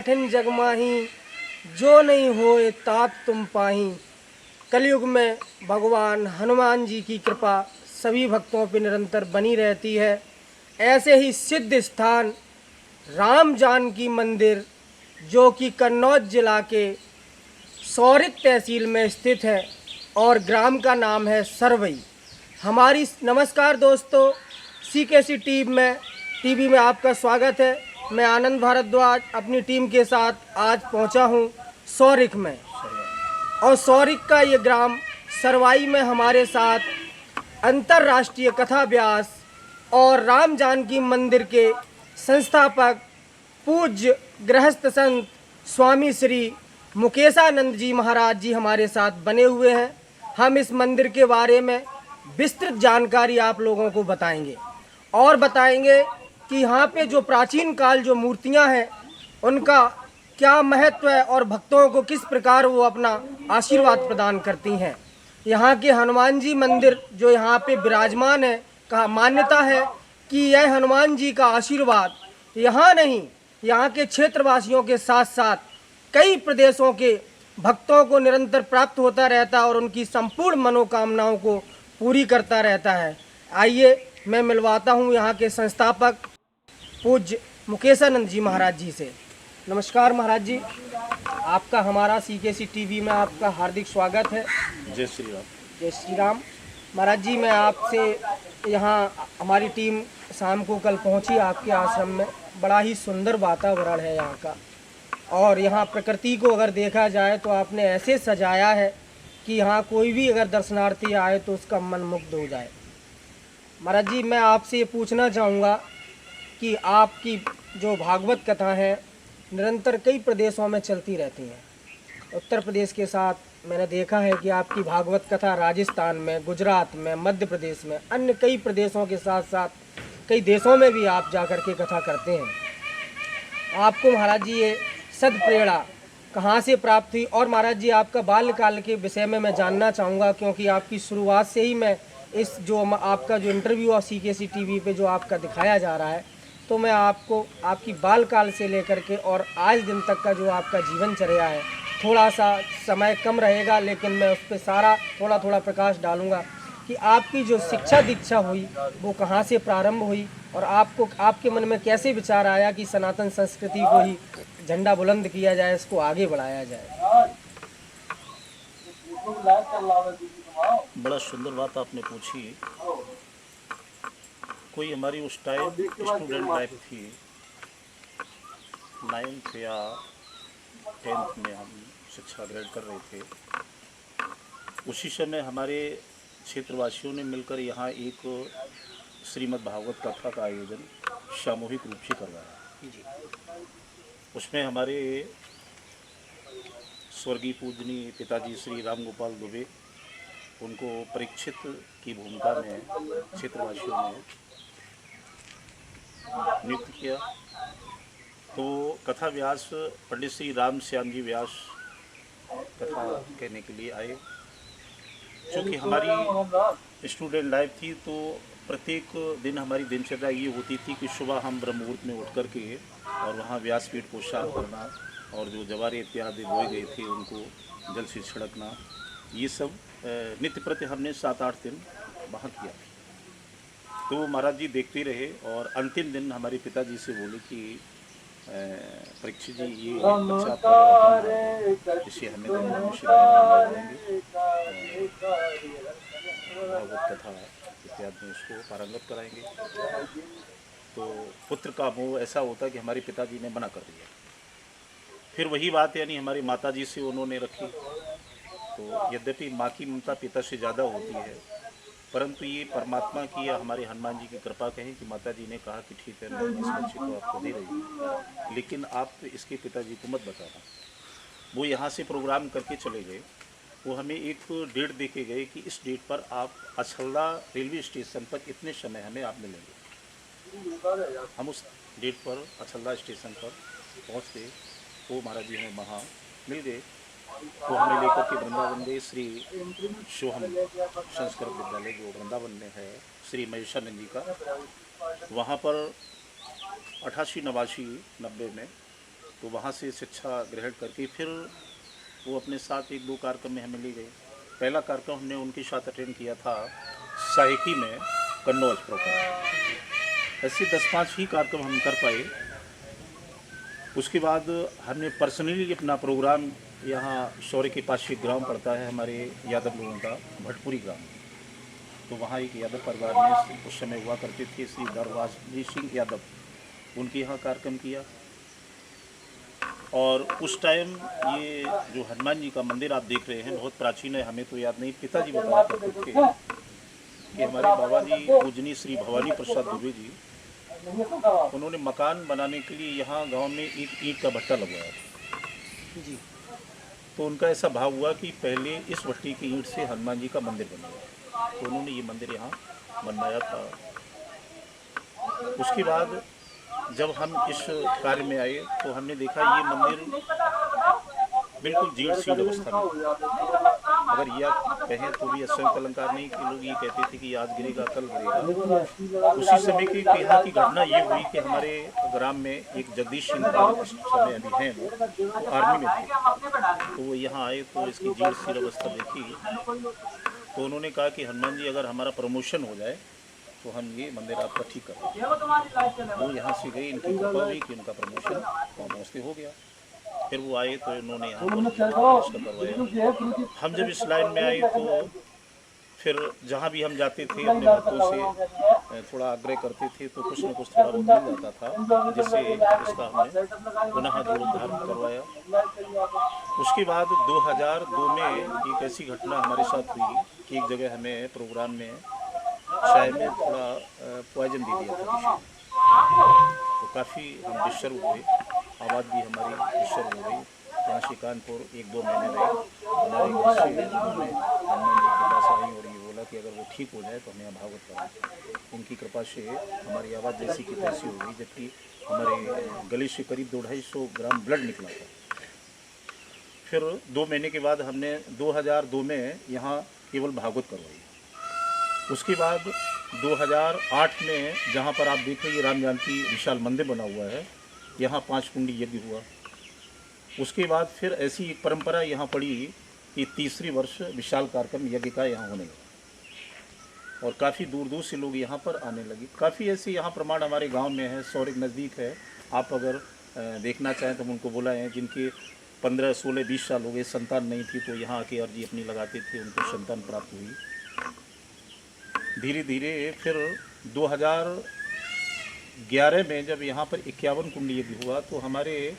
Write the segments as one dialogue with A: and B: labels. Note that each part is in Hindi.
A: कठिन जग माही जो नहीं होए तात तुम पाही। कलयुग में भगवान हनुमान जी की कृपा सभी भक्तों पर निरंतर बनी रहती है। ऐसे ही सिद्ध स्थान राम जानकी मंदिर जो कि कन्नौज जिला के सौरिक तहसील में स्थित है और ग्राम का नाम है सरवई। हमारी नमस्कार दोस्तों, CKC टीवी में आपका स्वागत है। मैं आनंद भारद्वाज अपनी टीम के साथ आज पहुंचा हूं सौरिक में, और सौरिक का ये ग्राम सरवाई में हमारे साथ अंतर्राष्ट्रीय कथा व्यास और राम जानकी मंदिर के संस्थापक पूज्य गृहस्थ संत स्वामी श्री मुकेशानंद जी महाराज जी हमारे साथ बने हुए हैं। हम इस मंदिर के बारे में विस्तृत जानकारी आप लोगों को बताएंगे और बताएंगे कि यहाँ पे जो प्राचीन काल जो मूर्तियाँ हैं उनका क्या महत्व है और भक्तों को किस प्रकार वो अपना आशीर्वाद प्रदान करती हैं। यहाँ के हनुमान जी मंदिर जो यहाँ पे विराजमान है, का मान्यता है कि यह हनुमान जी का आशीर्वाद यहाँ नहीं, यहाँ के क्षेत्रवासियों के साथ साथ कई प्रदेशों के भक्तों को निरंतर प्राप्त होता रहता है और उनकी संपूर्ण मनोकामनाओं को पूरी करता रहता है। आइए मैं मिलवाता हूँ यहाँ के संस्थापक पूज्य मुकेशानंद जी महाराज जी से। नमस्कार महाराज जी, आपका हमारा CKC टीवी में आपका हार्दिक स्वागत है।
B: जय श्री राम।
A: जय श्री राम। महाराज जी, मैं आपसे यहाँ हमारी टीम शाम को कल पहुँची आपके आश्रम में। बड़ा ही सुंदर वातावरण है यहाँ का, और यहाँ प्रकृति को अगर देखा जाए तो आपने ऐसे सजाया है कि यहाँ कोई भी अगर दर्शनार्थी आए तो उसका मन मुग्ध हो जाए। महाराज जी, मैं आपसे ये पूछना चाहूँगा कि आपकी जो भागवत कथा है निरंतर कई प्रदेशों में चलती रहती हैं। उत्तर प्रदेश के साथ मैंने देखा है कि आपकी भागवत कथा राजस्थान में, गुजरात में, मध्य प्रदेश में, अन्य कई प्रदेशों के साथ साथ कई देशों में भी आप जाकर के कथा करते हैं। आपको महाराज जी ये सदप्रेरणा कहाँ से प्राप्त हुई? और महाराज जी आपका बाल्यकाल के विषय में मैं जानना चाहूँगा, क्योंकि आपकी शुरुआत से ही मैं इस जो आपका जो इंटरव्यू और CKC टीवी पे जो आपका दिखाया जा रहा है, तो मैं आपको आपकी बालकाल से लेकर के और आज दिन तक का जो आपका जीवनचर्या है, थोड़ा सा समय कम रहेगा लेकिन मैं उस पर सारा थोड़ा थोड़ा प्रकाश डालूँगा कि आपकी जो शिक्षा दीक्षा हुई वो कहाँ से प्रारंभ हुई और आपको आपके मन में कैसे विचार आया कि सनातन संस्कृति को ही झंडा बुलंद किया जाए, इसको आगे बढ़ाया जाए।
B: बड़ा सुंदर बात आपने पूछी। कोई हमारी उस टाइम स्टूडेंट लाइफ थी, 9th या 10th में हम शिक्षा ग्रहण कर रहे थे। उसी समय हमारे क्षेत्रवासियों ने मिलकर यहाँ एक श्रीमद् भागवत कथा का आयोजन सामूहिक रूप से करवाया। उसमें हमारे स्वर्गीय पूजनीय पिताजी श्री राम गोपाल दुबे, उनको परीक्षित की भूमिका में क्षेत्रवासियों ने नियुक्त किया। तो कथा व्यास पंडित श्री राम श्याम जी व्यास कथा कहने के लिए आए। चूँकि हमारी स्टूडेंट लाइफ थी तो प्रत्येक दिन हमारी दिनचर्या ये होती थी कि सुबह हम ब्रह्म मुहूर्त में उठ कर के और वहाँ व्यासपीठ को साफ करना और जो जवारे इत्यादि बोए गए थे उनको जल से छिड़कना, ये सब नित्य प्रति हमने 7-8 दिन वहाँ किया। तो महाराज जी देखते रहे और अंतिम दिन हमारे पिताजी से बोले कि परीक्षित जी ये बच्चा आपका इसे हमें भागवत कथा इत्यादि में इसको पारंगत कराएंगे। तो पुत्र का मोह ऐसा होता कि हमारे पिताजी ने मना कर दिया। फिर वही बात यानी हमारी माता जी से उन्होंने रखी। तो यद्यपि माँ की ममता पिता से ज़्यादा होती है, परंतु ये परमात्मा की या हमारे हनुमान जी की कृपा कहें कि माता जी ने कहा कि ठीक है, मैं इस बच्चे को आपको दे रही हूँ, लेकिन आप इसके पिताजी को मत बताना। वो यहाँ से प्रोग्राम करके चले गए। वो हमें एक डेट दे के गए कि इस डेट पर आप अछल्ला रेलवे स्टेशन पर इतने समय हमें आप मिलेंगे। हम उस डेट पर अछल्ला स्टेशन पर पहुँच गए। वो महाराज जी हमें वहाँ मिल गए। तो हमें लेकर के वृंदावन में श्री सोहम संस्कृत विद्यालय जो वृंदावन में है श्री महेशानंद जी का, वहाँ पर 88, 89, 90 में तो वहाँ से शिक्षा ग्रहण करके फिर वो अपने साथ 1-2 कार्यक्रम में हमें ले गए। पहला कार्यक्रम हमने उनके साथ अटेंड किया था सहायकी में कन्नौज प्रोग्राम। ऐसे 10-5 ही कार्यक्रम हम कर पाए। उसके बाद हमने पर्सनली अपना प्रोग्राम यहाँ शौर्य के पास एक ग्राम पड़ता है हमारे यादव लोगों का, भटपुरी ग्राम। तो वहाँ एक यादव परिवार में उस समय हुआ करते थे श्री दरवाजी सिंह यादव, उनके यहाँ कार्यक्रम किया। और उस टाइम ये जो हनुमान जी का मंदिर आप देख रहे हैं बहुत प्राचीन है, हमें तो याद नहीं, पिताजी बताया करते थे कि हमारे बाबा जी पूजनीय श्री भवानी प्रसाद दुबे जी, उन्होंने मकान बनाने के लिए यहाँ गांव में एक ईंट का भट्टा लगवाया था
A: जी।
B: तो उनका ऐसा भाव हुआ कि पहले इस भट्टी की ईंट से हनुमान जी का मंदिर बनेगा, तो उन्होंने ये मंदिर यहाँ बनवाया था। उसके बाद जब हम इस कार्य में आए तो हमने देखा ये मंदिर बिल्कुल जीर्ण शीर्ण अवस्था में, अगर यह कहें तो भी असंख्य अलंकार नहीं कि लोग ये कहते थे कि आज गिरेगा कल गिरेगा। उसी समय की यहाँ की घटना ये हुई कि हमारे ग्राम में एक जगदीश सिंह इस समय अभी हैं, वो आर्मी में थे, तो वो यहाँ आए तो इसकी जीर्ण शीर्ण अवस्था देखी तो उन्होंने कहा कि हनुमान जी अगर हमारा प्रमोशन हो जाए तो हम ये मंदिर आपका ठीक करें। वो यहाँ से गए, इनकी कृपा हुई कि उनका प्रमोशन फार्म हाउस से हो गया। फिर वो आए तो उन्होंने यहाँ पर करवाया। हम जब इस लाइन में आए तो फिर जहाँ भी हम जाते थे अपने भक्तों से थोड़ा आग्रह करते थे तो कुछ न कुछ थोड़ा बहुत मिल जाता था, जिससे इसका हमने पुनः जीर्णोद्धार करवाया। उसके बाद 2002 में एक ऐसी घटना हमारे साथ हुई कि एक जगह हमें प्रोग्राम में चाय में थोड़ा पॉइजन दे दिया था, तो काफ़ी हम डिस्टर्ब हुए, आवाज़ भी हमारी डिस्टर्ब हो गई। यहाँ से कानपुर 1-2 महीने रहे, हमारे घर से उन्होंने हनुमान जी के पास आई और ये बोला कि अगर वो ठीक हो जाए तो हमें यहाँ भागवत कराएं। उनकी कृपा से हमारी आवाज़ जैसी की तैसी हो गई, जबकि हमारे गले से करीब 250 ग्राम ब्लड निकला था। फिर 2 महीने के बाद हमने 2002 में यहाँ केवल भागवत करवाई। उसके बाद 2008 में जहाँ पर आप देख रहे हैं राम जानकी विशाल मंदिर बना हुआ है, यहाँ 5 कुंडी यज्ञ हुआ। उसके बाद फिर ऐसी एक परंपरा यहाँ पड़ी कि तीसरी वर्ष विशाल कार्यक्रम यज्ञ का यहाँ होने लगा और काफ़ी दूर दूर से लोग यहाँ पर आने लगे। काफ़ी ऐसे यहाँ प्रमाण हमारे गांव में है, सौरिक नज़दीक है, आप अगर देखना चाहें तो उनको बुलाएं, जिनके 15, 16, 20 साल हो गए, संतान नहीं थी तो यहाँ आके अर्जी अपनी लगाते थे, उनको संतान प्राप्त हुई। धीरे धीरे फिर 2011 में जब यहाँ पर 51 कुंडी यज्ञ हुआ तो हमारे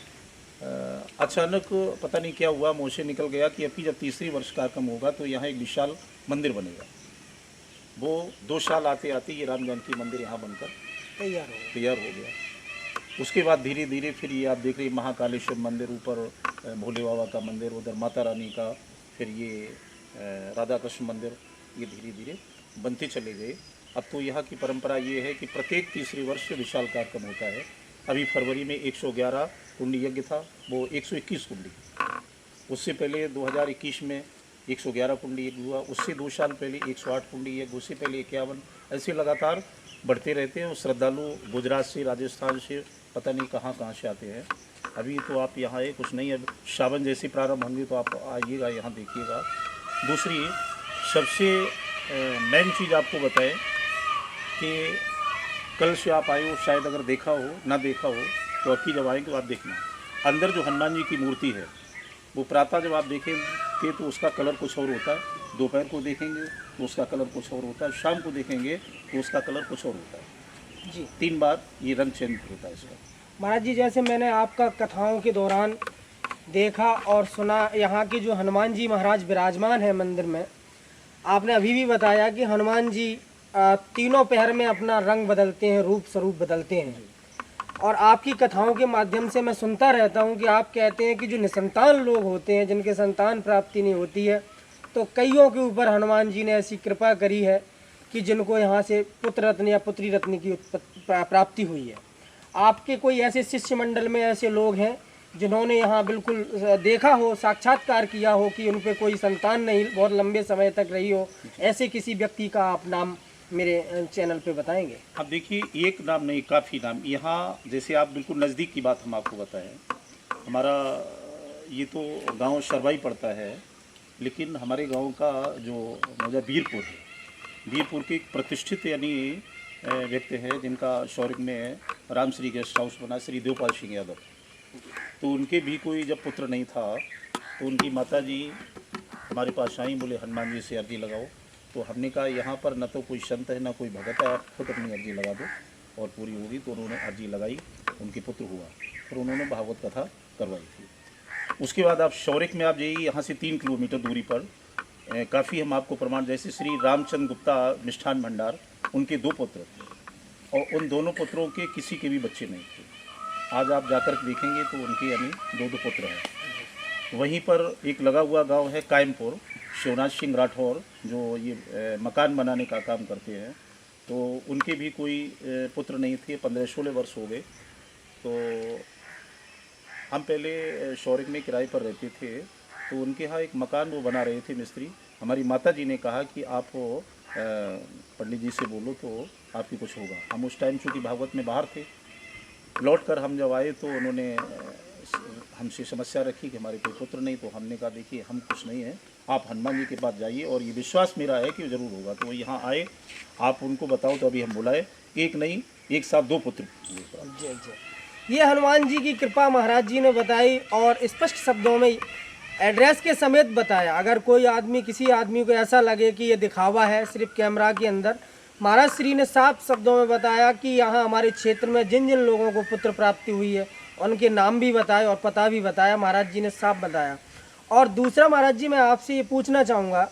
B: अचानक पता नहीं क्या हुआ, मुँह से निकल गया कि अभी जब तीसरी वर्ष कार्यक्रम होगा तो यहाँ एक विशाल मंदिर बनेगा। वो 2 साल आते आते ये राम जानकी मंदिर यहाँ बनकर तैयार हो गया। उसके बाद धीरे धीरे फिर ये आप देख रहे महाकालेश्वर मंदिर, ऊपर भोले बाबा का मंदिर, उधर माता रानी का, फिर ये राधा कृष्ण मंदिर, ये धीरे धीरे बनते चले गए। अब तो यहाँ की परंपरा ये है कि प्रत्येक तीसरी वर्ष विशाल कार्यक्रम होता है। अभी फरवरी में 111 कुंडी यज्ञ था, वो 121 कुंडी। उससे पहले 2021 में 111 कुंडी यज्ञ हुआ, उससे 2 साल पहले 108 कुंडी यज्ञ, उससे पहले 51, ऐसे लगातार बढ़ते रहते हैं। और श्रद्धालु गुजरात से, राजस्थान से, पता नहीं कहाँ कहाँ से आते हैं। अभी तो आप यहाँ आए, कुछ नहीं, अब सावन जैसे प्रारंभ होंगे तो आप आइएगा, यहाँ देखिएगा। दूसरी सबसे मेन चीज़ आपको बताएं कि कल से आप आए हो, शायद अगर देखा हो ना देखा हो तो आपकी जब आएंगे तो आप देखना, अंदर जो हनुमान जी की मूर्ति है वो प्रातः जब आप देखेंगे तो उसका कलर कुछ और होता है, दोपहर को देखेंगे तो उसका कलर कुछ और होता है, शाम को देखेंगे तो उसका कलर कुछ और होता है जी। 3 बार ये रंग चेंज होता है इसका।
A: महाराज जी, जैसे मैंने आपका कथाओं के दौरान देखा और सुना, यहाँ के जो हनुमान जी महाराज विराजमान है मंदिर में, आपने अभी भी बताया कि हनुमान जी तीनों पहर में अपना रंग बदलते हैं, रूप स्वरूप बदलते हैं। और आपकी कथाओं के माध्यम से मैं सुनता रहता हूँ कि आप कहते हैं कि जो निसंतान लोग होते हैं, जिनके संतान प्राप्ति नहीं होती है, तो कईयों के ऊपर हनुमान जी ने ऐसी कृपा करी है कि जिनको यहाँ से पुत्र रत्न या पुत्री रत्न की प्राप्ति हुई है। आपके कोई ऐसे शिष्य मंडल में ऐसे लोग हैं जिन्होंने यहाँ बिल्कुल देखा हो, साक्षात्कार किया हो कि उन पे कोई संतान नहीं बहुत लंबे समय तक रही हो, ऐसे किसी व्यक्ति का आप नाम मेरे चैनल पे बताएंगे?
B: अब देखिए, एक नाम नहीं, काफ़ी नाम। यहाँ जैसे आप बिल्कुल नज़दीक की बात हम आपको बताएं हमारा ये तो गांव शरवाई पड़ता है, लेकिन हमारे गांव का जो मौजा वीरपुर है, वीरपुर के एक प्रतिष्ठित यानी व्यक्ति है जिनका शौरिक में रामश्री गेस्ट हाउस बना, श्री देवपाल सिंह यादव। तो उनके भी कोई जब पुत्र नहीं था तो उनकी माता जी हमारे पास आई, बोले हनुमान जी से अर्जी लगाओ। तो हमने कहा यहाँ पर न तो कोई संत है न कोई भगत है, आप खुद अपनी अर्जी लगा दो और पूरी होगी। तो उन्होंने अर्जी लगाई, उनके पुत्र हुआ, फिर उन्होंने भागवत कथा करवाई थी। उसके बाद आप शौरिक में आप जाइए, यहाँ से 3 किलोमीटर दूरी पर काफ़ी हम आपको प्रमाण, जैसे श्री रामचंद्र गुप्ता मिष्ठान भंडार, उनके 2 पुत्र थे और उन दोनों पुत्रों के किसी के भी बच्चे नहीं थे। आज आप जाकर देखेंगे तो उनके यानी 2 पुत्र हैं। वहीं पर एक लगा हुआ गांव है कायमपुर, शिवराज सिंह राठौर जो ये मकान बनाने का काम करते हैं, तो उनके भी कोई पुत्र नहीं थे। 15-16 वर्ष हो गए। तो हम पहले शौरिक में किराए पर रहते थे, तो उनके यहाँ एक मकान वो बना रहे थे मिस्त्री। हमारी माता जी ने कहा कि आप पंडित जी से बोलो तो आपकी कुछ होगा। हम उस टाइम चूँकि भागवत में बाहर थे, लौट कर हम जब आए तो उन्होंने हमसे समस्या रखी कि हमारे कोई पुत्र नहीं। तो हमने कहा देखिए हम कुछ नहीं हैं, आप हनुमान जी के पास जाइए और ये विश्वास मेरा है कि ज़रूर होगा। तो वो यहाँ आए, आप उनको बताओ। तो अभी हम बुलाए, एक नहीं एक साथ 2 पुत्र।
A: जी जी, ये हनुमान जी की कृपा महाराज जी ने बताई और स्पष्ट शब्दों में एड्रेस के समेत बताया। अगर कोई आदमी, किसी आदमी को ऐसा लगे कि ये दिखावा है सिर्फ कैमरा के अंदर, महाराज श्री ने साफ शब्दों में बताया कि यहाँ हमारे क्षेत्र में जिन जिन लोगों को पुत्र प्राप्ति हुई है उनके नाम भी बताए और पता भी बताया, महाराज जी ने साफ बताया। और दूसरा महाराज जी, मैं आपसे ये पूछना चाहूँगा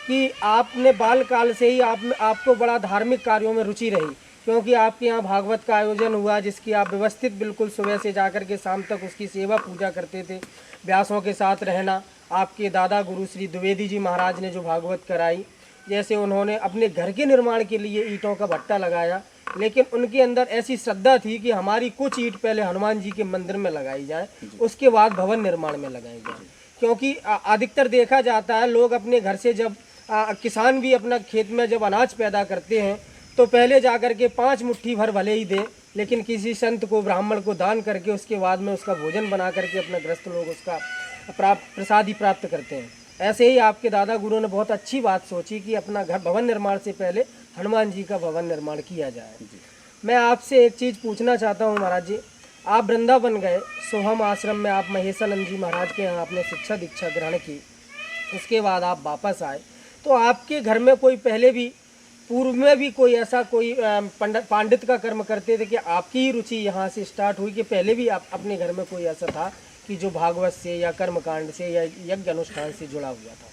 A: कि आपने बाल काल से ही आपको बड़ा धार्मिक कार्यों में रुचि रही, क्योंकि आपके यहाँ भागवत का आयोजन हुआ जिसकी आप व्यवस्थित बिल्कुल सुबह से जाकर के शाम तक उसकी सेवा पूजा करते थे, व्यासों के साथ रहना। आपके दादा गुरु श्री द्विवेदी जी महाराज ने जो भागवत कराई, जैसे उन्होंने अपने घर के निर्माण के लिए ईंटों का भट्टा लगाया, लेकिन उनके अंदर ऐसी श्रद्धा थी कि हमारी कुछ ईंट पहले हनुमान जी के मंदिर में लगाई जाए, उसके बाद भवन निर्माण में लगाई जाए। क्योंकि अधिकतर देखा जाता है लोग अपने घर से जब किसान भी अपना खेत में जब अनाज पैदा करते हैं तो पहले जाकर के 5 मुट्ठी भर भले ही दे, लेकिन किसी संत को, ब्राह्मण को दान करके उसके बाद में उसका भोजन बना करके अपना ग्रस्त लोग उसका प्रसाद प्राप्त करते हैं। ऐसे ही आपके दादा गुरु ने बहुत अच्छी बात सोची कि अपना घर भवन निर्माण से पहले हनुमान जी का भवन निर्माण किया जाए। मैं आपसे एक चीज़ पूछना चाहता हूँ महाराज जी, आप वृंदावन गए, सोहम आश्रम में आप महेशानंद जी महाराज के यहाँ आपने शिक्षा दीक्षा ग्रहण की, उसके बाद आप वापस आए, तो आपके घर में कोई पहले भी, पूर्व में भी कोई ऐसा कोई पांडित का कर्म करते थे कि आपकी ही रुचि यहाँ से स्टार्ट हुई, कि पहले भी आप अपने घर में कोई ऐसा था कि जो भागवत से या कर्मकांड से या यज्ञ अनुष्ठान से जुड़ा हुआ था?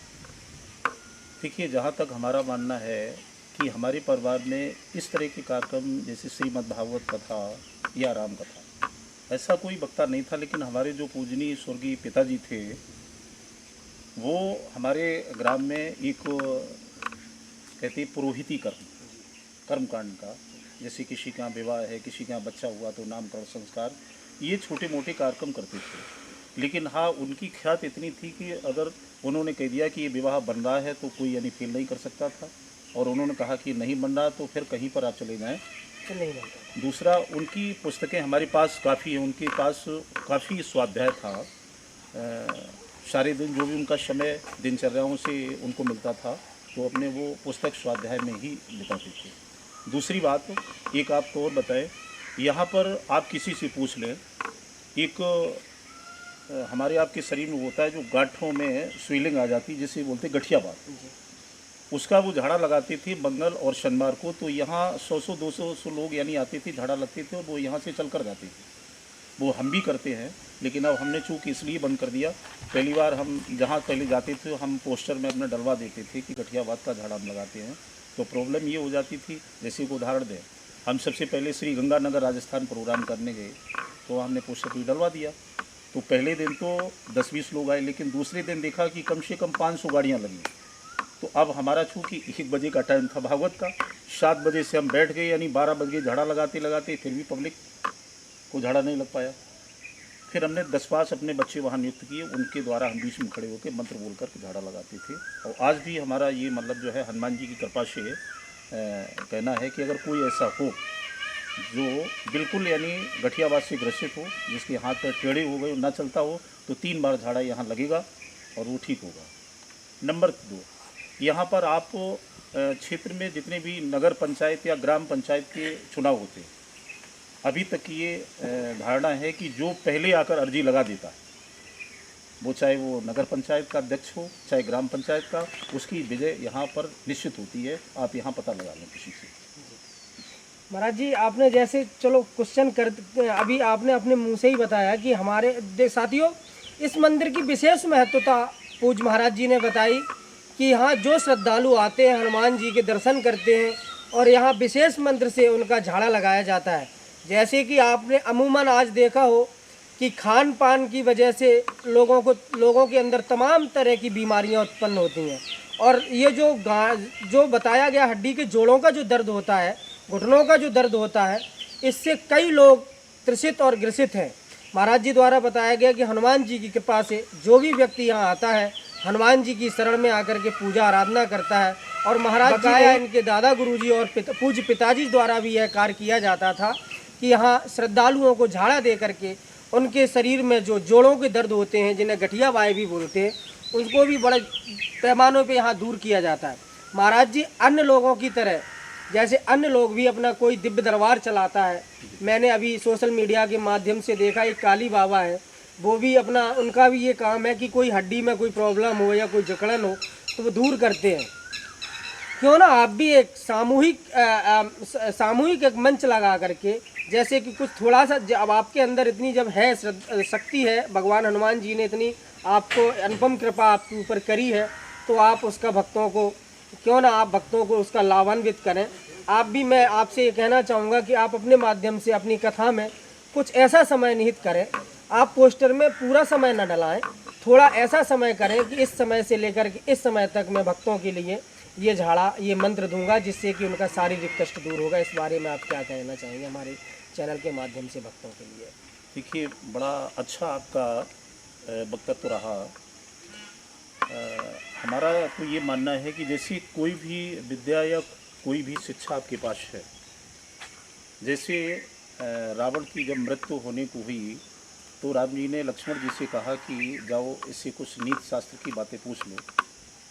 B: देखिए, जहाँ तक हमारा मानना है कि हमारे परिवार में इस तरह के कार्यक्रम जैसे श्रीमद् भागवत कथा या राम कथा, ऐसा कोई वक्ता नहीं था। लेकिन हमारे जो पूजनीय स्वर्गीय पिताजी थे, वो हमारे ग्राम में एक कहते पुरोहिती कर्मकांड का, जैसे किसी के यहाँ विवाह है, किसी के यहाँ बच्चा हुआ तो नामकरण संस्कार, ये छोटे मोटे कार्यक्रम करते थे। लेकिन हाँ, उनकी ख्यात इतनी थी कि अगर उन्होंने कह दिया कि ये विवाह बन रहा है तो कोई यानी फेल नहीं कर सकता था, और उन्होंने कहा कि नहीं बन रहा तो फिर कहीं पर आप चले जाएँ
A: तो नहीं बनता।
B: दूसरा, उनकी पुस्तकें हमारे पास काफ़ी हैं, उनके पास काफ़ी स्वाध्याय था। सारे दिन जो भी उनका समय दिनचर्याओं से उनको मिलता था तो अपने वो पुस्तक स्वाध्याय में ही बिताते थे। दूसरी बात, एक आपको और बताएं, यहाँ पर आप किसी से पूछ लें, एक हमारे आपके शरीर में होता है जो गांठों में स्वेलिंग आ जाती है, जिसे बोलते गठियाबात, उसका वो झाड़ा लगाते थे मंगल और शनिवार को। तो यहाँ 100-200 लोग यानी आते थे, झाड़ा लगते थे और वो यहाँ से चल कर जाते थे। वो हम भी करते हैं, लेकिन अब हमने चूँकि इसलिए बंद कर दिया, पहली बार हम जहाँ पहले जाते थे हम पोस्टर में अपना डलवा देते थे कि गठियाबात का झाड़ा हम लगाते हैं। तो प्रॉब्लम ये हो जाती थी, जैसे एक उदाहरण दें, हम सबसे पहले श्री गंगानगर राजस्थान प्रोग्राम करने गए तो हमने पोस्टर पर डलवा दिया। तो पहले दिन तो 10-20 लोग आए, लेकिन दूसरे दिन देखा कि कम से कम 500 गाड़ियाँ लगी। तो अब हमारा चूँकि 1 बजे का टाइम था भागवत का, 7 बजे से हम बैठ गए, यानी 12 बजे झाड़ा लगाते लगाते फिर भी पब्लिक को झाड़ा नहीं लग पाया। फिर हमने 10-5 अपने बच्चे वहाँ नियुक्त किए, उनके द्वारा हम बीच में खड़े होकर मंत्र बोल कर के झाड़ा लगाते थे। और आज भी हमारा ये मतलब जो है हनुमान जी की कृपा से कहना है कि अगर कोई ऐसा हो जो बिल्कुल यानी गठियावाद से ग्रसित हो, जिसके हाथ पैर टेढ़े हो गए, ना चलता हो, तो 3 बार झाड़ा यहाँ लगेगा और वो ठीक होगा। नंबर 2, यहाँ पर आप क्षेत्र में जितने भी नगर पंचायत या ग्राम पंचायत के चुनाव होते हैं, अभी तक ये धारणा है कि जो पहले आकर अर्जी लगा देता है, वो चाहे वो नगर पंचायत का अध्यक्ष हो, चाहे ग्राम पंचायत का, उसकी विजय यहाँ पर निश्चित होती है। आप यहाँ पता लगा लें किसी से।
A: महाराज जी, आपने जैसे चलो क्वेश्चन कर, अभी आपने अपने मुंह से ही बताया कि हमारे साथियों इस मंदिर की विशेष महत्वता पूज्य महाराज जी ने बताई कि यहाँ जो श्रद्धालु आते हैं हनुमान जी के दर्शन करते हैं और यहाँ विशेष मंत्र से उनका झाड़ा लगाया जाता है। जैसे कि आपने अमूमन आज देखा हो कि खान पान की वजह से लोगों के अंदर तमाम तरह की बीमारियाँ उत्पन्न होती हैं, और ये जो बताया गया हड्डी के जोड़ों का जो दर्द होता है, घुटनों का जो दर्द होता है, इससे कई लोग त्रसित और ग्रसित हैं। महाराज जी द्वारा बताया गया कि हनुमान जी की कृपा से जो भी व्यक्ति यहाँ आता है, हनुमान जी की शरण में आकर के पूजा आराधना करता है, और महाराज जी इनके दादा गुरुजी और पूज्य पिताजी द्वारा भी यह कार्य किया जाता था कि यहाँ श्रद्धालुओं को झाड़ा दे करके उनके शरीर में जो जोड़ों के दर्द होते हैं, जिन्हें गठिया बाई भी बोलते हैं, उनको भी बड़े पैमानों पे यहाँ दूर किया जाता है। महाराज जी अन्य लोगों की तरह, जैसे अन्य लोग भी अपना कोई दिव्य दरबार चलाता है, मैंने अभी सोशल मीडिया के माध्यम से देखा, एक काली बाबा है, वो भी अपना, उनका भी ये काम है कि कोई हड्डी में कोई प्रॉब्लम हो या कोई जकड़न हो तो वो दूर करते हैं। क्यों ना आप भी एक सामूहिक एक मंच लगा करके, जैसे कि कुछ थोड़ा सा, अब आपके अंदर इतनी जब है शक्ति है, भगवान हनुमान जी ने इतनी आपको अनुपम कृपा आपके ऊपर करी है, तो आप उसका भक्तों को, क्यों ना आप भक्तों को उसका लाभान्वित करें। आप भी, मैं आपसे ये कहना चाहूँगा कि आप अपने माध्यम से अपनी कथा में कुछ ऐसा समय निहित करें। आप पोस्टर में पूरा समय न डलाएं, थोड़ा ऐसा समय करें कि इस समय से लेकर के इस समय तक मैं भक्तों के लिए ये झाड़ा, ये मंत्र दूंगा, जिससे कि उनका शारीरिक कष्ट दूर होगा। इस बारे में आप क्या कहना चाहेंगे हमारे चैनल के माध्यम से भक्तों के लिए?
B: देखिए, बड़ा अच्छा आपका वक्तव्य रहा। हमारा तो ये मानना है कि जैसे कोई भी विद्या या कोई भी शिक्षा आपके पास है, जैसे रावण की जब मृत्यु होने को हुई तो राम जी ने लक्ष्मण जी से कहा कि जाओ इससे कुछ नीति शास्त्र की बातें पूछ लो,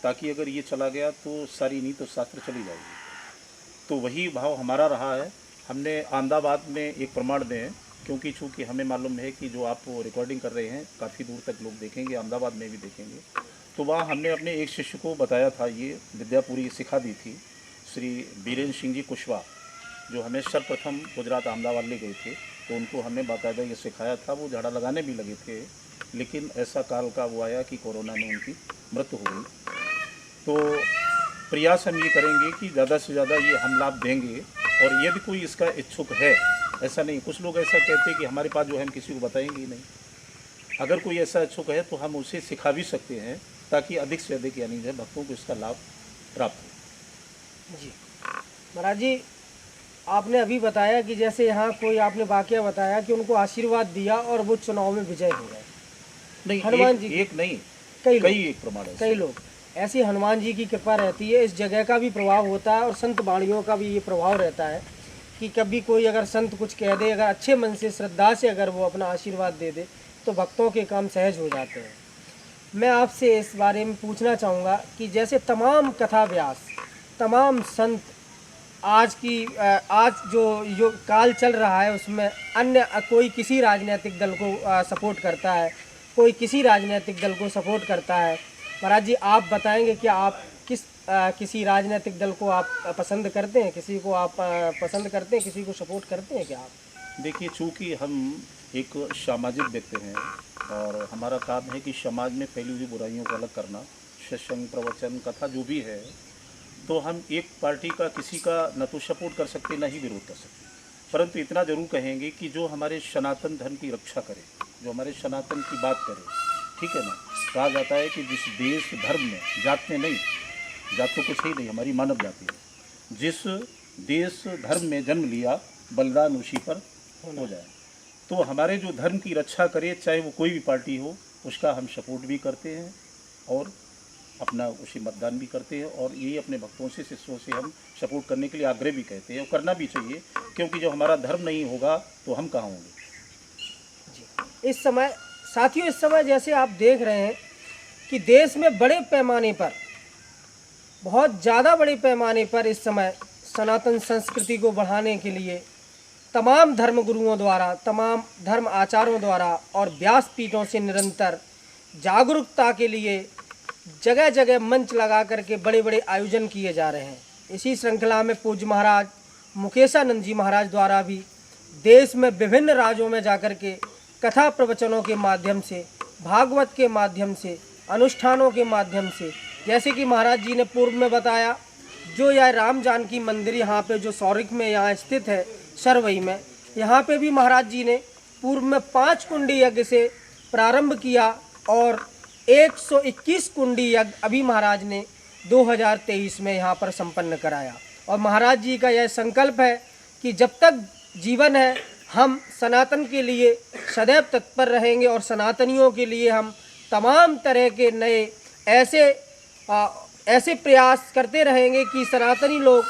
B: ताकि अगर ये चला गया तो सारी नीति और शास्त्र चली जाएगी। तो वही भाव हमारा रहा है। हमने अहमदाबाद में एक प्रमाण दें, क्योंकि चूँकि हमें मालूम है कि जो आप रिकॉर्डिंग कर रहे हैं काफ़ी दूर तक लोग देखेंगे, अहमदाबाद में भी देखेंगे, तो वहाँ हमने अपने एक शिष्य को बताया था, ये विद्या पूरी सिखा दी थी, श्री बीरेंद्र सिंह जी कुशवाहा, जो हमें सर्वप्रथम गुजरात अहमदाबाद ले गए थे, तो उनको हमने बाकायदा ये सिखाया था। वो झाड़ा लगाने भी लगे थे, लेकिन ऐसा काल का वो आया कि कोरोना में उनकी मृत्यु हो गई। तो प्रयास हम ये करेंगे कि ज़्यादा से ज़्यादा ये हम लाभ देंगे, और यदि कोई इसका इच्छुक है, ऐसा नहीं, कुछ लोग ऐसा कहते हैं कि हमारे पास जो है हम किसी को बताएंगे ही नहीं। अगर कोई ऐसा इच्छुक है तो हम उसे सिखा भी सकते हैं, ताकि अधिक से अधिक यानी जो भक्तों को इसका लाभ प्राप्त हो।
A: जी महाराज जी, आपने अभी बताया कि जैसे यहाँ कोई, आपने वाकया बताया कि उनको आशीर्वाद दिया और वो चुनाव में विजय हो गए।
B: नहीं,
A: हनुमान जी
B: एक नहीं,
A: कई
B: एक प्रमाण है।
A: कई लोग ऐसी हनुमान जी की कृपा रहती है, इस जगह का भी प्रभाव होता है और संत वाणियों का भी ये प्रभाव रहता है कि कभी कोई अगर संत कुछ कह दे, अगर अच्छे मन से श्रद्धा से अगर वो अपना आशीर्वाद दे दे, तो भक्तों के काम सहज हो जाते हैं। मैं आपसे इस बारे में पूछना चाहूँगा कि जैसे तमाम कथा व्यास, तमाम संत, आज जो काल चल रहा है उसमें अन्य कोई किसी राजनीतिक दल को सपोर्ट करता है, कोई किसी राजनीतिक दल को सपोर्ट करता है। महाराज जी, आप बताएंगे कि आप किसी राजनीतिक दल को आप पसंद करते हैं, किसी को आप पसंद करते हैं, किसी को सपोर्ट करते हैं क्या आप?
B: देखिए, चूँकि हम एक सामाजिक व्यक्ति हैं और हमारा काम है कि समाज में फैली हुई बुराइयों को अलग करना, सत्संग, प्रवचन, कथा जो भी है, तो हम एक पार्टी का किसी का न तो सपोर्ट कर सकते न ही विरोध कर सकते, परंतु इतना ज़रूर कहेंगे कि जो हमारे सनातन धर्म की रक्षा करे, जो हमारे सनातन की बात करे, ठीक है ना। कहा जाता है कि जिस देश धर्म में, जात में नहीं, जात तो कुछ ही नहीं, हमारी मानव जाति है, जिस देश धर्म में जन्म लिया बलिदान उसी पर हो जाए। तो हमारे जो धर्म की रक्षा करे, चाहे वो कोई भी पार्टी हो, उसका हम सपोर्ट भी करते हैं और अपना उसी मतदान भी करते हैं और यही अपने भक्तों से, शिष्यों से हम सपोर्ट करने के लिए आग्रह भी कहते हैं और करना भी चाहिए, क्योंकि जब हमारा धर्म नहीं होगा तो हम कहाँ होंगे।
A: जी, इस समय साथियों, इस समय जैसे आप देख रहे हैं कि देश में बड़े पैमाने पर, बहुत ज़्यादा बड़े पैमाने पर इस समय सनातन संस्कृति को बढ़ाने के लिए तमाम धर्म गुरुओं द्वारा, तमाम धर्म आचार्यों द्वारा और व्यासपीठों से निरंतर जागरूकता के लिए जगह जगह मंच लगा करके बड़े बड़े आयोजन किए जा रहे हैं। इसी श्रृंखला में पूज्य महाराज मुकेशानंद जी महाराज द्वारा भी देश में विभिन्न राज्यों में जाकर के कथा प्रवचनों के माध्यम से, भागवत के माध्यम से, अनुष्ठानों के माध्यम से, जैसे कि महाराज जी ने पूर्व में बताया, जो यह राम जानकी मंदिर यहाँ पे जो सौरिक में यहाँ स्थित है, सरवई में, यहाँ पे भी महाराज जी ने पूर्व में 5 कुंडी यज्ञ से प्रारंभ किया और 121 कुंडी यज्ञ अभी महाराज ने 2023 में यहाँ पर संपन्न कराया। और महाराज जी का यह संकल्प है कि जब तक जीवन है हम सनातन के लिए सदैव तत्पर रहेंगे और सनातनियों के लिए हम तमाम तरह के नए ऐसे प्रयास करते रहेंगे कि सनातनी लोग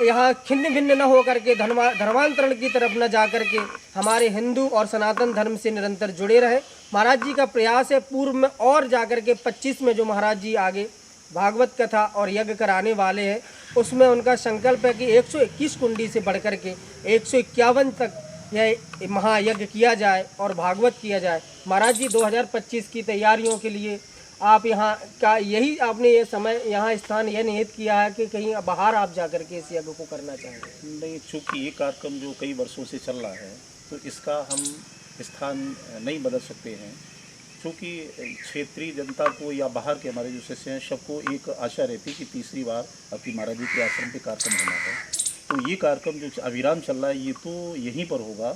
A: यहाँ खिन्न भिन्न न हो करके धर्मांतरण की तरफ न जा करके हमारे हिंदू और सनातन धर्म से निरंतर जुड़े रहे। महाराज जी का प्रयास है पूर्व में और जा करके 25 में जो महाराज जी आगे भागवत कथा और यज्ञ कराने वाले हैं, उसमें उनका संकल्प है कि 121 कुंडी से बढ़ कर के 151 तक यह महायज्ञ किया जाए और भागवत किया जाए। महाराज जी 2025 की तैयारियों के लिए आप यहाँ का यही आपने ये समय यहाँ स्थान यह निहित किया है कि कहीं बाहर आप जाकर के इस यज्ञ को करना चाहेंगे?
B: नहीं, चूँकि ये कार्यक्रम जो कई वर्षों से चल रहा है तो इसका हम स्थान नहीं बदल सकते हैं, क्योंकि क्षेत्रीय जनता को या बाहर के हमारे जो शिष्य हैं सबको एक आशा रहती है कि तीसरी बार आपकी महाराज जी के आश्रम पे कार्यक्रम होना है। तो ये कार्यक्रम जो अविराम चल रहा है ये तो यहीं पर होगा।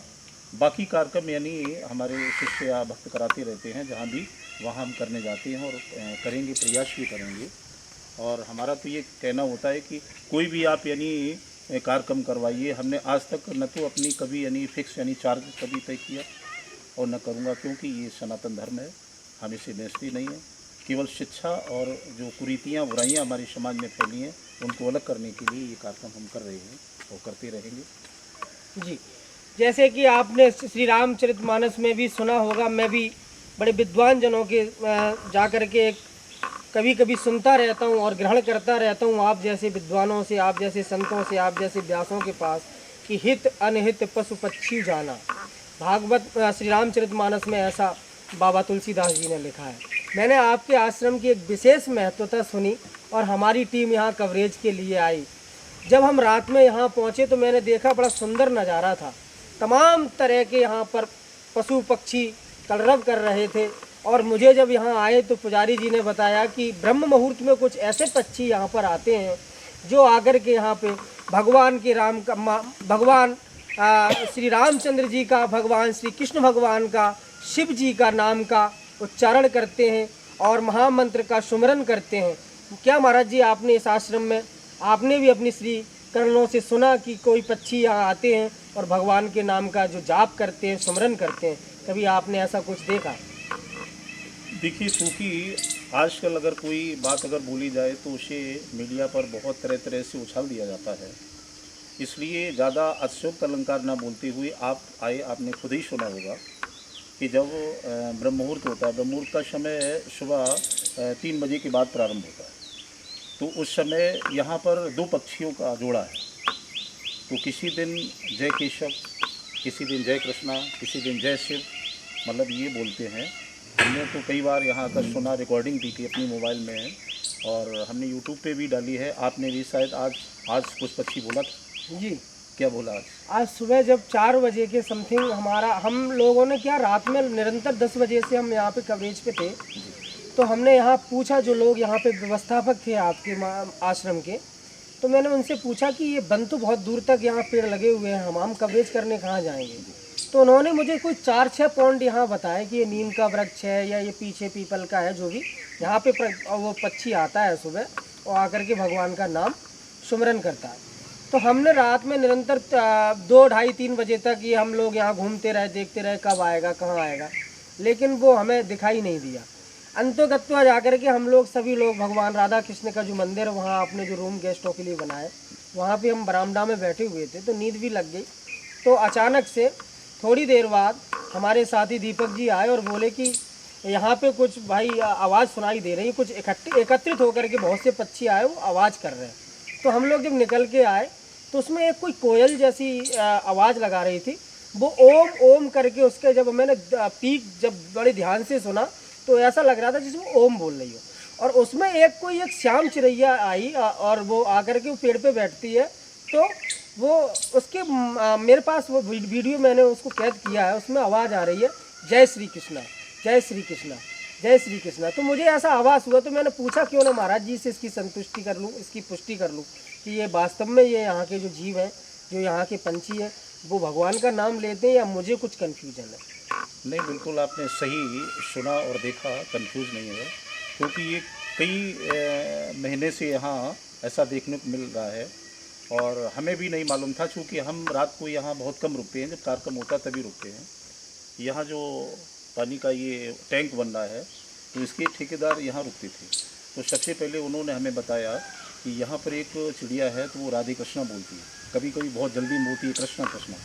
B: बाकी कार्यक्रम यानी हमारे शिष्य या भक्त कराते रहते हैं, जहाँ भी वहाँ हम करने जाते हैं और करेंगे, प्रयास भी करेंगे। और हमारा तो ये कहना होता है कि कोई भी आप यानी कार्यक्रम करवाइए। हमने आज तक न तो अपनी कभी यानी फिक्स यानी चार्ज कभी तय किया और न करूँगा, क्योंकि ये सनातन धर्म है, हम इसे बेचते नहीं है। केवल शिक्षा और जो कुरीतियाँ बुराइयाँ हमारे समाज में फैली हैं उनको अलग करने के लिए ये कार्यक्रम हम कर रहे हैं और करते रहेंगे।
A: जी, जैसे कि आपने श्री रामचरितमानस में भी सुना होगा, मैं भी बड़े विद्वान जनों के जा कर के कभी कभी सुनता रहता हूँ और ग्रहण करता रहता हूँ आप जैसे विद्वानों से, आप जैसे संतों से, आप जैसे व्यासों के पास, कि हित अनहित पशु पक्षी जाना। भागवत श्री रामचरितमानस में ऐसा बाबा तुलसीदास जी ने लिखा है। मैंने आपके आश्रम की एक विशेष महत्वता सुनी और हमारी टीम यहाँ कवरेज के लिए आई। जब हम रात में यहाँ पहुँचे तो मैंने देखा बड़ा सुंदर नज़ारा था। तमाम तरह के यहाँ पर पशु पक्षी कलरव कर रहे थे और मुझे जब यहाँ आए तो पुजारी जी ने बताया कि ब्रह्म मुहूर्त में कुछ ऐसे पक्षी यहाँ पर आते हैं जो आकर के यहाँ पे भगवान के भगवान श्री रामचंद्र जी का, भगवान श्री कृष्ण भगवान का, शिव जी का नाम का उच्चारण करते हैं और महामंत्र का सुमरन करते हैं। क्या महाराज जी आपने इस आश्रम में आपने भी अपनी श्री कर्णों से सुना कि कोई पक्षी यहाँ आते हैं और भगवान के नाम का जो जाप करते हैं, सुमरन करते हैं? कभी आपने ऐसा कुछ देखा?
B: देखिए, क्योंकि आजकल अगर कोई बात अगर बोली जाए तो उसे मीडिया पर बहुत तरह तरह से उछाल दिया जाता है, इसलिए ज़्यादा अतिशयोक्त अलंकार ना बोलते हुए आप आए, आपने खुद ही सुना होगा कि जब ब्रह्म मुहूर्त होता है, ब्रह्म मुहूर्त का समय सुबह 3 बजे के बाद प्रारंभ होता है, तो उस समय यहाँ पर 2 पक्षियों का जोड़ा है। तो किसी दिन जय केशव, किसी दिन जय कृष्णा, किसी दिन जय शिव, मतलब ये बोलते हैं। हमने तो कई बार यहाँ का सुना, रिकॉर्डिंग की अपनी मोबाइल में और हमने यूट्यूब पे भी डाली है। आपने भी शायद आज कुछ पक्षी बोला था
A: जी? क्या
B: बोला?
A: आज सुबह जब 4 बजे के समथिंग हम लोगों ने क्या रात में निरंतर 10 बजे से हम यहाँ पे कवरेज पे थे, तो हमने यहाँ पूछा, जो लोग यहाँ पे व्यवस्थापक थे आपके आश्रम के, तो मैंने उनसे पूछा कि ये बन तो बहुत दूर तक यहाँ पेड़ लगे हुए हैं, हम कवरेज करने कहाँ जाएंगे? तो उन्होंने मुझे कोई 4-6 पॉइंट यहाँ बताया कि ये नीम का वृक्ष है या ये पीछे पीपल का है, जो भी यहाँ पे वो पक्षी आता है सुबह और आकर के भगवान का नाम सुमरन करता है। तो हमने रात में निरंतर 2, 2:30, 3 बजे तक ये हम लोग यहाँ घूमते रहे, देखते रहे कब आएगा, कहाँ आएगा, लेकिन वो हमें दिखाई नहीं दिया। अंतोगत्वा जाकर के हम लोग सभी लोग भगवान राधा कृष्ण का जो मंदिर है वहाँ अपने जो रूम गेस्टों के लिए बनाए, वहाँ पे हम बरामदा में बैठे हुए थे तो नींद भी लग गई। तो अचानक से थोड़ी देर बाद हमारे साथी दीपक जी आए और बोले कि यहाँ पे कुछ भाई आवाज़ सुनाई दे रही है, कुछ एकत्रित होकर के बहुत से पक्षी आए, वो आवाज़ कर रहे हैं। तो हम लोग जब निकल के आए तो उसमें एक कोई कोयल जैसी आवाज़ लगा रही थी, वो ओम ओम करके उसके जब मैंने पीक जब बड़े ध्यान से सुना तो ऐसा लग रहा था जिसमें ओम बोल रही हो। और उसमें एक श्याम चिड़ैया आई और वो आकर के वो पेड़ पे बैठती है। तो वो उसके मेरे पास वो वीडियो मैंने उसको कैद किया है, उसमें आवाज़ आ रही है जय श्री कृष्णा, जय श्री कृष्णा, जय श्री कृष्णा। तो मुझे ऐसा आवाज़ हुआ तो मैंने पूछा क्यों ना महाराज जी से इसकी संतुष्टि कर लूँ, इसकी पुष्टि कर लूँ कि ये वास्तव में ये यहाँ के जो जीव हैं, जो यहाँ के पंछी हैं, वो भगवान का नाम लेते हैं या मुझे कुछ कन्फ्यूजन है।
B: नहीं, बिल्कुल आपने सही सुना और देखा, कंफ्यूज नहीं है, क्योंकि ये कई महीने से यहाँ ऐसा देखने को मिल रहा है और हमें भी नहीं मालूम था, क्योंकि हम रात को यहाँ बहुत कम रुकते हैं, जब कार्यक्रम होता तभी रुकते हैं। यहाँ जो पानी का ये टैंक बन रहा है तो इसके ठेकेदार यहाँ रुकते थे। तो सबसे पहले उन्होंने हमें बताया कि यहाँ पर एक चिड़िया है तो वो राधे कृष्णा बोलती है, कभी कभी बहुत जल्दी बोलती है कृष्णा कृष्णा।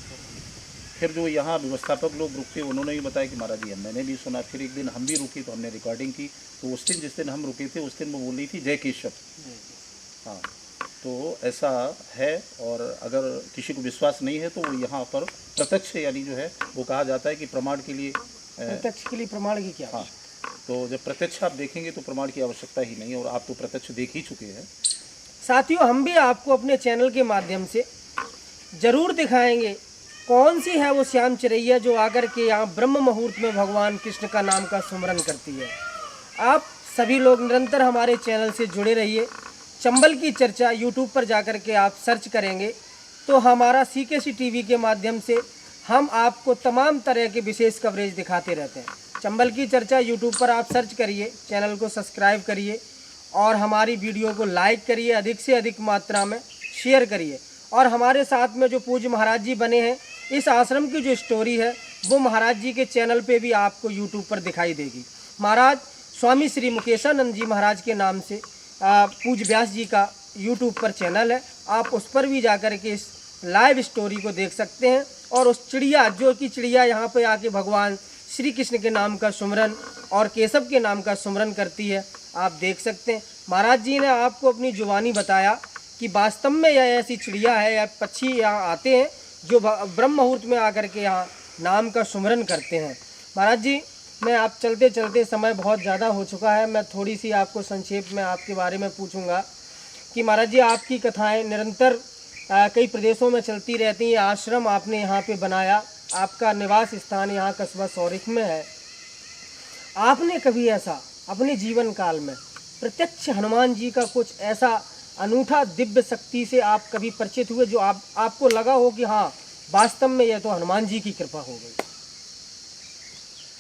B: फिर जो यहाँ व्यवस्थापक लोग रुकते उन्होंने भी बताया कि महाराज जी मैंने भी सुना। फिर एक दिन हम भी रुके तो हमने रिकॉर्डिंग की, तो उस दिन जिस दिन हम रुके थे उस दिन वो बोल रही थी जय केशव। हाँ, तो ऐसा है। और अगर किसी को विश्वास नहीं है तो वो यहाँ पर प्रत्यक्ष यानी जो है वो कहा जाता है कि प्रमाण के लिए,
A: प्रत्यक्ष के लिए प्रमाण की क्या?
B: हाँ, तो जब प्रत्यक्ष आप देखेंगे तो प्रमाण की आवश्यकता ही नहीं, और आप तो प्रत्यक्ष देख ही चुके हैं।
A: साथियों, हम भी आपको अपने चैनल के माध्यम से ज़रूर दिखाएंगे कौन सी है वो श्याम चिड़ैया जो आकर के यहाँ ब्रह्म मुहूर्त में भगवान कृष्ण का नाम का सुमरन करती है। आप सभी लोग निरंतर हमारे चैनल से जुड़े रहिए। चंबल की चर्चा यूट्यूब पर जाकर के आप सर्च करेंगे तो हमारा CKC टीवी के माध्यम से हम आपको तमाम तरह के विशेष कवरेज दिखाते रहते हैं। चंबल की चर्चा यूट्यूब पर आप सर्च करिए, चैनल को सब्सक्राइब करिए और हमारी वीडियो को लाइक करिए, अधिक से अधिक मात्रा में शेयर करिए। और हमारे साथ में जो पूज्य महाराज जी बने हैं, इस आश्रम की जो स्टोरी है वो महाराज जी के चैनल पे भी आपको यूट्यूब पर दिखाई देगी। महाराज स्वामी श्री मुकेशानंद जी महाराज के नाम से पूज्य व्यास जी का यूट्यूब पर चैनल है, आप उस पर भी जाकर के इस लाइव स्टोरी को देख सकते हैं। और उस चिड़िया जो कि चिड़िया यहाँ पे आके भगवान श्री कृष्ण के नाम का सुमरन और केशव के नाम का सुमरन करती है, आप देख सकते हैं। महाराज जी ने आपको अपनी जुबानी बताया कि वास्तव में यह ऐसी चिड़िया है या पक्षी यहाँ आते हैं जो ब्रह्म मुहूर्त में आकर के यहाँ नाम का सुमरन करते हैं। महाराज जी, मैं आप चलते चलते समय बहुत ज़्यादा हो चुका है, मैं थोड़ी सी आपको संक्षेप में आपके बारे में पूछूंगा कि महाराज जी आपकी कथाएं निरंतर कई प्रदेशों में चलती रहती हैं। आश्रम आपने यहाँ पे बनाया, आपका निवास स्थान यहाँ कस्बा सौरिख में है। आपने कभी ऐसा अपने जीवन काल में प्रत्यक्ष हनुमान जी का कुछ ऐसा अनूठा दिव्य शक्ति से आप कभी परिचित हुए जो आपको लगा हो कि हाँ वास्तव में यह तो हनुमान जी की कृपा हो गई?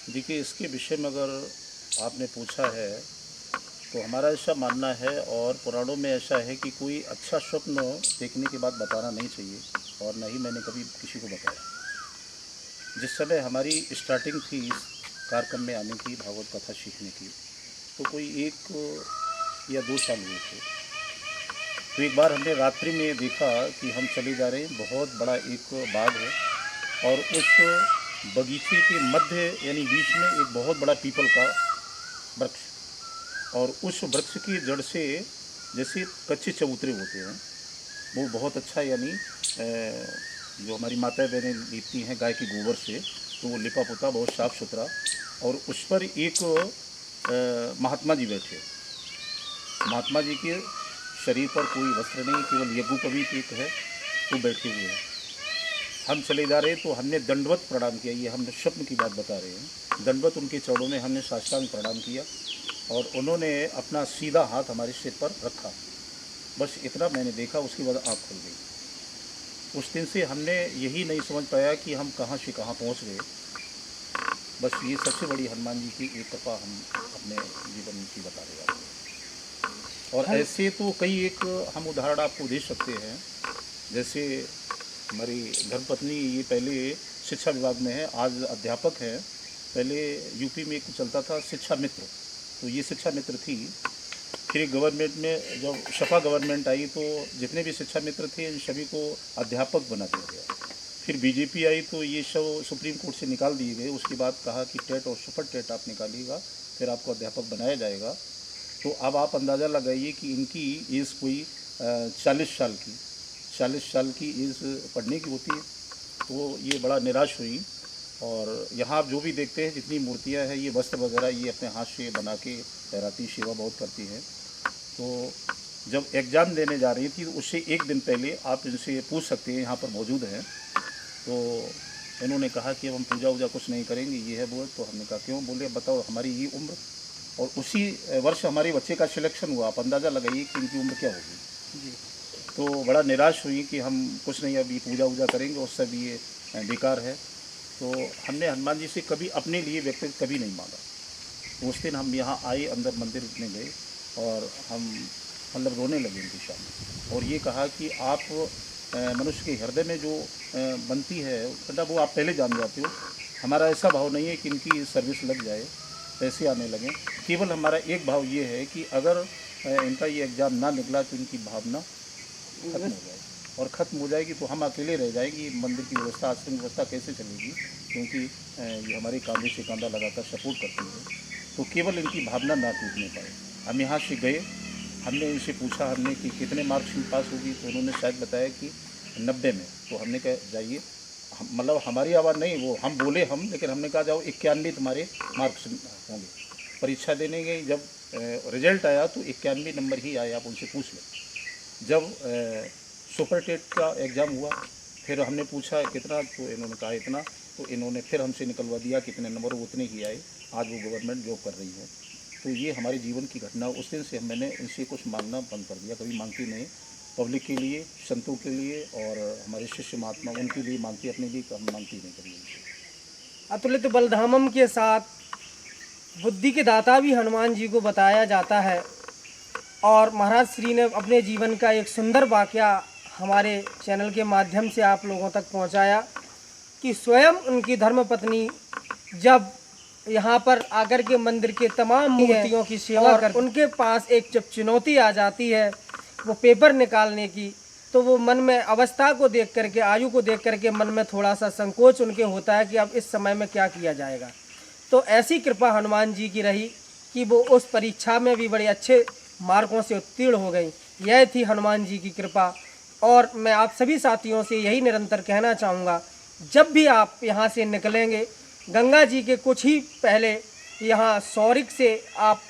B: देखिए, इसके विषय में अगर आपने पूछा है तो हमारा ऐसा मानना है और पुराणों में ऐसा है कि कोई अच्छा स्वप्न देखने के बाद बताना नहीं चाहिए, और न ही मैंने कभी किसी को बताया। जिस समय हमारी स्टार्टिंग थी इस कार्यक्रम में आने की, भागवत कथा सीखने की, तो कोई 1 या 2 साल हुए थे। तो एक बार हमने रात्रि में देखा कि हम चले जा रहे हैं, बहुत बड़ा एक बाग है और उस बगीचे के मध्य यानी बीच में एक बहुत बड़ा पीपल का वृक्ष, और उस वृक्ष की जड़ से जैसे कच्चे चबूतरे होते हैं वो बहुत अच्छा, यानी जो हमारी माताएं बहनें लिपती हैं गाय के गोबर से, तो वो लिपा पुता बहुत साफ़ सुथरा, और उस पर एक महात्मा जी बैठे। महात्मा जी के शरीर पर कोई वस्त्र नहीं, केवल यज्ञोपवीत एक है, वो बैठे हुए हैं। हम चले जा रहे हैं तो हमने दंडवत प्रणाम किया, ये हम स्वप्न की बात बता रहे हैं। दंडवत उनके चरणों में हमने साष्टांग प्रणाम किया और उन्होंने अपना सीधा हाथ हमारे सिर पर रखा। बस इतना मैंने देखा, उसके बाद आँख खुल गई। उस दिन से हमने यही नहीं समझ पाया कि हम कहाँ से कहाँ पहुँच गए। बस ये सबसे बड़ी हनुमान जी की एक कृपा हम अपने जीवन की बता रहे हैं। और ऐसे तो कई एक हम उदाहरण आपको दे सकते हैं। जैसे हमारी धर्मपत्नी, ये पहले शिक्षा विभाग में है, आज अध्यापक हैं। पहले यूपी में एक चलता था शिक्षा मित्र, तो ये शिक्षा मित्र थी। फिर गवर्नमेंट में जब सपा गवर्नमेंट आई तो जितने भी शिक्षा मित्र थे इन सभी को अध्यापक बना दिया गया। फिर बीजेपी आई तो ये सब सुप्रीम कोर्ट से निकाल दिए गए। उसके बाद कहा कि टेट और सुपर टेट आप निकालिएगा, फिर आपको अध्यापक बनाया जाएगा। तो अब आप अंदाज़ा लगाइए कि इनकी एज कोई 40 साल की एज पढ़ने की होती है। तो ये बड़ा निराश हुई। और यहाँ आप जो भी देखते हैं जितनी मूर्तियाँ हैं, ये वस्त्र वगैरह ये अपने हाथ से बना के लहराती, सेवा बहुत करती हैं। तो जब एग्ज़ाम देने जा रही थी तो उससे एक दिन पहले आप इनसे पूछ सकते हैं, यहाँ पर मौजूद हैं। तो इन्होंने कहा कि अब हम पूजा वूजा कुछ नहीं करेंगे, ये है वो है। तो हमने कहा क्यों? बोले बताओ हमारी ये उम्र, और उसी वर्ष हमारे बच्चे का सिलेक्शन हुआ। आप अंदाज़ा लगाइए कि इनकी उम्र क्या होगी जी। तो बड़ा निराश हुई कि हम कुछ नहीं अभी पूजा वूजा करेंगे, उस सब ये बेकार है। तो हमने हनुमान जी से कभी अपने लिए व्यक्तिगत कभी नहीं मांगा। उस दिन हम यहाँ आए, अंदर मंदिर में गए और हम मतलब रोने लगे उनके सामने, और ये कहा कि आप मनुष्य के हृदय में जो बनती है मतलब वो आप पहले जान जाते हो। हमारा ऐसा भाव नहीं है कि इनकी सर्विस लग जाए, पैसे आने लगे। केवल हमारा एक भाव ये है कि अगर इनका ये एग्ज़ाम ना निकला तो इनकी भावना खत्म हो जाए, और ख़त्म हो जाएगी तो हम अकेले रह जाएंगे। मंदिर की व्यवस्था, आश्रम व्यवस्था कैसे चलेगी? क्योंकि ये हमारे कांधे से कांधा लगाकर सपोर्ट करती है। तो केवल इनकी भावना ना टूटने पाए। हम यहाँ से गए, हमने इनसे पूछा हमने कि कितने मार्क्स में पास होगी, तो उन्होंने शायद बताया कि 90 में। तो हमने कहा जाइए, मतलब हमारी आवाज़ नहीं, वो हम बोले हम, लेकिन हमने कहा जाओ 91 तुम्हारे मार्क्स होंगे। परीक्षा देने गए, जब रिजल्ट आया तो 91 नंबर ही आया। आप उनसे पूछ लें। जब सुपर टेट का एग्ज़ाम हुआ, फिर हमने पूछा कितना, तो इन्होंने कहा इतना। तो इन्होंने फिर हमसे निकलवा दिया कितने नंबर, उतने ही आए। आज वो गवर्नमेंट जॉब कर रही है। तो ये हमारे जीवन की घटना। उस दिन से मैंने इनसे कुछ मांगना बंद कर दिया, कभी मांगती नहीं। पब्लिक के लिए, संतों के लिए और हमारे शिष्य महात्मा उनके लिए मांगती, अपने लिए हम मांगती नहीं कभी इनसे।
A: अतुलित बलधामम के साथ बुद्धि के दाता भी हनुमान जी को बताया जाता है। और महाराज श्री ने अपने जीवन का एक सुंदर वाकया हमारे चैनल के माध्यम से आप लोगों तक पहुंचाया कि स्वयं उनकी धर्मपत्नी जब यहाँ पर आकर के मंदिर के तमाम मूर्तियों की सेवा कर, उनके पास एक जब चुनौती आ जाती है वो पेपर निकालने की, तो वो मन में अवस्था को देख करके, आयु को देख करके मन में थोड़ा सा संकोच उनके होता है कि अब इस समय में क्या किया जाएगा। तो ऐसी कृपा हनुमान जी की रही कि वो उस परीक्षा में भी बड़े अच्छे मार्कों से उत्तीर्ण हो गई। यह थी हनुमान जी की कृपा। और मैं आप सभी साथियों से यही निरंतर कहना चाहूँगा, जब भी आप यहाँ से निकलेंगे, गंगा जी के कुछ ही पहले यहाँ सौरिक से आप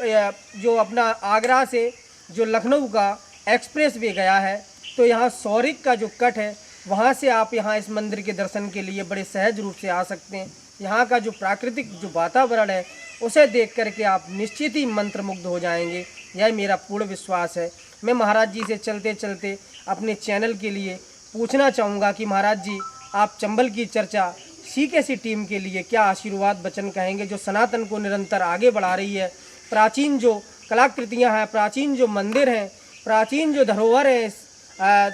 A: जो अपना आगरा से जो लखनऊ का एक्सप्रेस वे गया है, तो यहाँ सौरिक का जो कट है वहाँ से आप यहाँ इस मंदिर के दर्शन के लिए बड़े सहज रूप से आ सकते हैं। यहाँ का जो प्राकृतिक जो वातावरण है उसे देख करके आप निश्चित ही मंत्रमुग्ध हो जाएंगे, यह मेरा पूर्ण विश्वास है। मैं महाराज जी से चलते चलते अपने चैनल के लिए पूछना चाहूँगा कि महाराज जी, आप चंबल की चर्चा CKC टीम के लिए क्या आशीर्वाद वचन कहेंगे, जो सनातन को निरंतर आगे बढ़ा रही है। प्राचीन जो कलाकृतियाँ हैं, प्राचीन जो मंदिर हैं, प्राचीन जो धरोहर हैं इस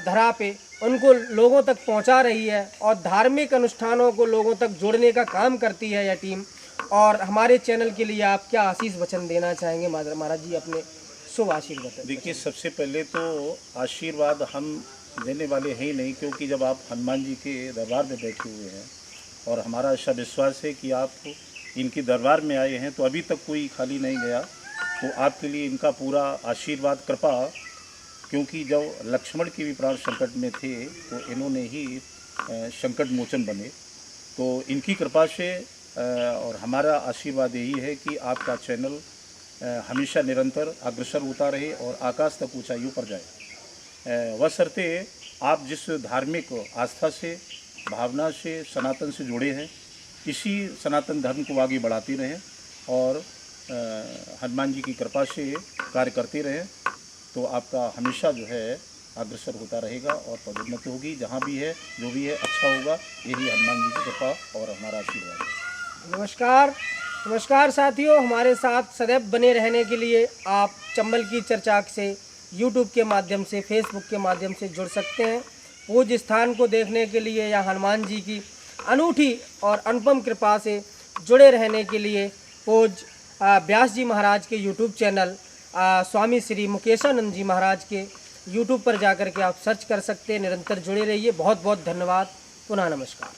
A: धरा पे, उनको लोगों तक पहुंचा रही है और धार्मिक अनुष्ठानों को लोगों तक जोड़ने का काम करती है यह टीम। और हमारे चैनल के लिए आप क्या आशीष वचन देना चाहेंगे महाराज जी, अपने शुभ आशीर्वाद?
B: देखिए, सबसे पहले तो आशीर्वाद हम देने वाले हैं ही नहीं, क्योंकि जब आप हनुमान जी के दरबार में बैठे हुए हैं और हमारा ऐसा विश्वास है कि आप इनके दरबार में आए हैं तो अभी तक कोई खाली नहीं गया। तो आपके लिए इनका पूरा आशीर्वाद, कृपा, क्योंकि जब लक्ष्मण के भी प्राण संकट में थे तो इन्होंने ही संकट मोचन बने। तो इनकी कृपा से और हमारा आशीर्वाद यही है कि आपका चैनल हमेशा निरंतर अग्रसर होता रहे और आकाश तक ऊंचाइयों पर जाए। बशर्ते आप जिस धार्मिक आस्था से, भावना से, सनातन से जुड़े हैं, इसी सनातन धर्म को आगे बढ़ाती रहें और हनुमान जी की कृपा से कार्य करते रहें, तो आपका हमेशा जो है अग्रसर होता रहेगा और पदोन्नति होगी। जहाँ भी है, जो भी है, अच्छा होगा। यही हनुमान जी की कृपा और हमारा आशीर्वाद है।
A: नमस्कार, नमस्कार साथियों, हमारे साथ सदैव बने रहने के लिए आप चंबल की चर्चा से YouTube के माध्यम से, Facebook के माध्यम से जुड़ सकते हैं। पूज्य स्थान को देखने के लिए या हनुमान जी की अनूठी और अनुपम कृपा से जुड़े रहने के लिए पूज्य व्यास जी महाराज के यूट्यूब चैनल स्वामी श्री मुकेशानंद जी महाराज के यूट्यूब पर जाकर के आप सर्च कर सकते हैं। निरंतर जुड़े रहिए। बहुत बहुत धन्यवाद। पुनः नमस्कार।